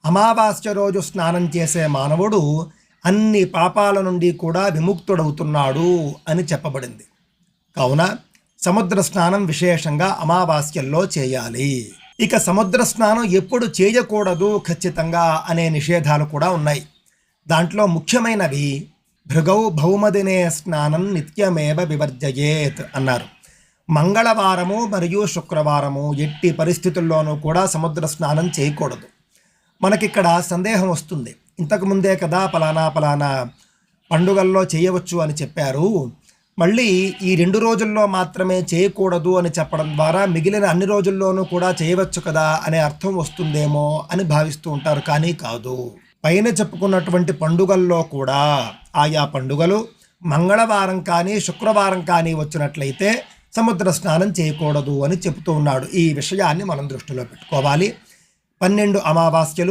అమావాస్య రోజు స్నానం చేసే మానవుడు అన్ని పాపాల నుండి కూడా విముక్తుడవుతున్నాడు అని చెప్పబడింది. కావున సముద్ర స్నానం విశేషంగా అమావాస్యల్లో చేయాలి. ఇక సముద్ర స్నానం ఎప్పుడు చేయకూడదు ఖచ్చితంగా అనే నిషేధాలు కూడా ఉన్నాయి. దాంట్లో ముఖ్యమైనవి భృగౌ భౌమదినే స్నానం నిత్యమేవ వివర్జయేత్ అన్నారు. మంగళవారము మరియు శుక్రవారము ఎట్టి పరిస్థితుల్లోనూ కూడా సముద్ర స్నానం చేయకూడదు. మనకిక్కడ సందేహం వస్తుంది, ఇంతకుముందే కదా పలానా పండుగల్లో చేయవచ్చు అని చెప్పారు, మళ్ళీ ఈ 2 రోజుల్లో మాత్రమే చేయకూడదు అని చెప్పడం ద్వారా మిగిలిన అన్ని రోజుల్లోనూ కూడా చేయవచ్చు కదా అనే అర్థం వస్తుందేమో అని భావిస్తూ ఉంటారు. కానీ కాదు. పైన చెప్పుకున్నటువంటి పండుగల్లో కూడా ఆయా పండుగలు మంగళవారం కానీ శుక్రవారం కానీ వచ్చినట్లయితే సముద్ర స్నానం చేయకూడదు అని చెబుతూ ఉన్నాడు. ఈ విషయాన్ని మనం దృష్టిలో పెట్టుకోవాలి. 12 అమావాస్యలు